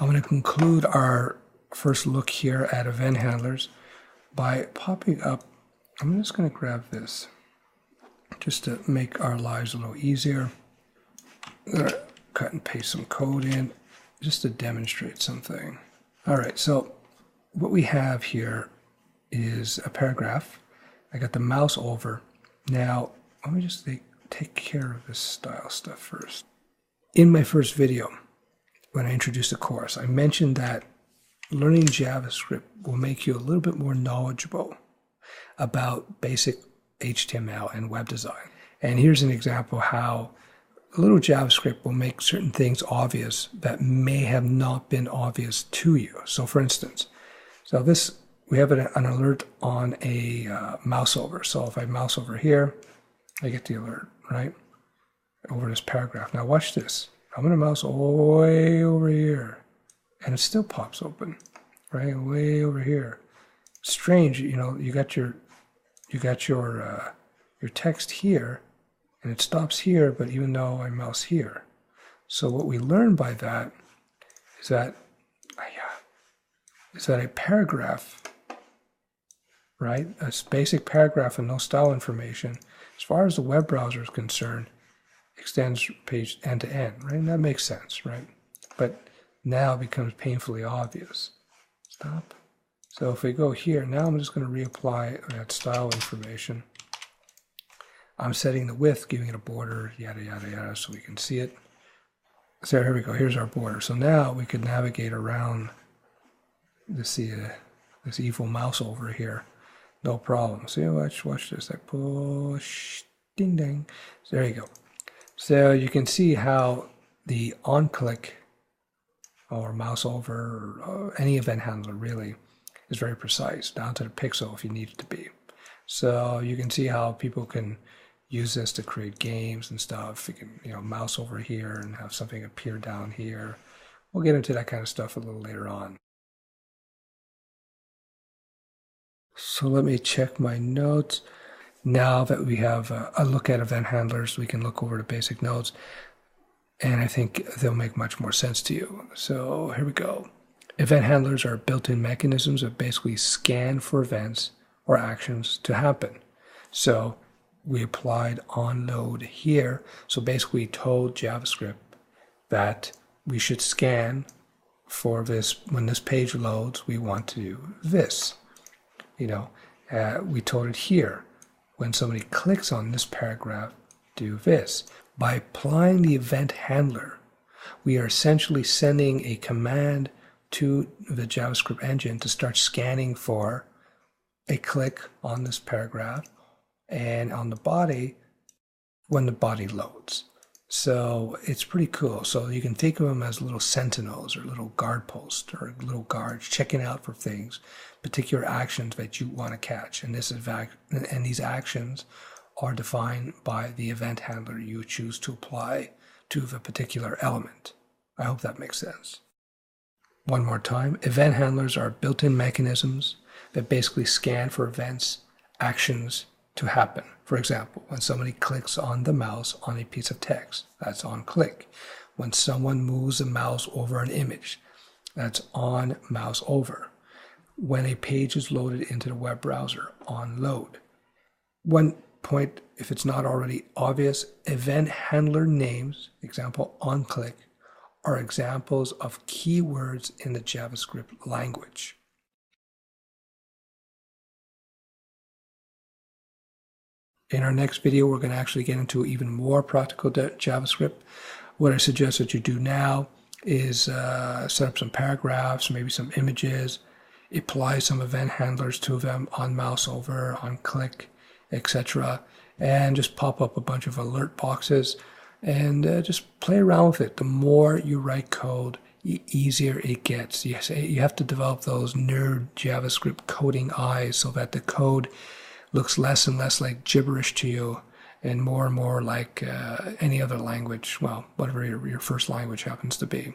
I'm going to conclude our first look here at event handlers by popping up. I'm just going to grab this just to make our lives a little easier. I'm going to cut and paste some code in just to demonstrate something. All right, so what we have here is a paragraph. I got the mouse over. Now, let me just take care of this style stuff first. In my first video, when I introduced the course, I mentioned that learning JavaScript will make you a little bit more knowledgeable about basic HTML and web design. And here's an example how a little JavaScript will make certain things obvious that may have not been obvious to you. So for instance, we have an alert on a mouse over. So if I mouse over here, I get the alert, right? Over this paragraph. Now watch this. I'm going to mouse way over here, and it still pops open, right? Way over here. Strange, you know, you got your text here, and it stops here, but even though I mouse here. So what we learn by that is that a paragraph, right? A basic paragraph and no style information, as far as the web browser is concerned, extends page end to end, right? And that makes sense, right? But now it becomes painfully obvious. Stop. So if we go here, now I'm just going to reapply that style information. I'm setting the width, giving it a border, yada, yada, yada, so we can see it. So here we go. Here's our border. So now we could navigate around this evil mouse over here. No problem. See, watch this. I push, ding, ding. So there you go. So you can see how the on-click or mouse over or any event handler really is very precise, down to the pixel if you need it to be. So you can see how people can use this to create games and stuff. You can, you know, mouse over here and have something appear down here. We'll get into that kind of stuff a little later on. So let me check my notes. Now that we have a look at event handlers, we can look over the basic notes, and I think they'll make much more sense to you. So here we go. Event handlers are built-in mechanisms that basically scan for events or actions to happen. So we applied onload here. So basically we told JavaScript that we should scan for this. When this page loads, we want to do this. You know, we told it here. When somebody clicks on this paragraph, do this. By applying the event handler, we are essentially sending a command to the JavaScript engine to start scanning for a click on this paragraph and on the body when the body loads. So it's pretty cool. So you can think of them as little sentinels or little guard posts or little guards checking out for things, particular actions that you want to catch. And these actions are defined by the event handler you choose to apply to the particular element. I hope that makes sense. One more time, event handlers are built-in mechanisms that basically scan for events, actions to happen. For example, when somebody clicks on the mouse on a piece of text, that's on click. When someone moves the mouse over an image, that's on mouse over. When a page is loaded into the web browser, on load. One point, if it's not already obvious, event handler names, example on click, are examples of keywords in the JavaScript language. In our next video, we're going to actually get into even more practical JavaScript. What I suggest that you do now is set up some paragraphs, maybe some images, apply some event handlers to them on mouse over, on click, etc. And just pop up a bunch of alert boxes and just play around with it. The more you write code, the easier it gets. You have to develop those nerd JavaScript coding eyes so that the code looks less and less like gibberish to you and more like any other language, well, whatever your first language happens to be.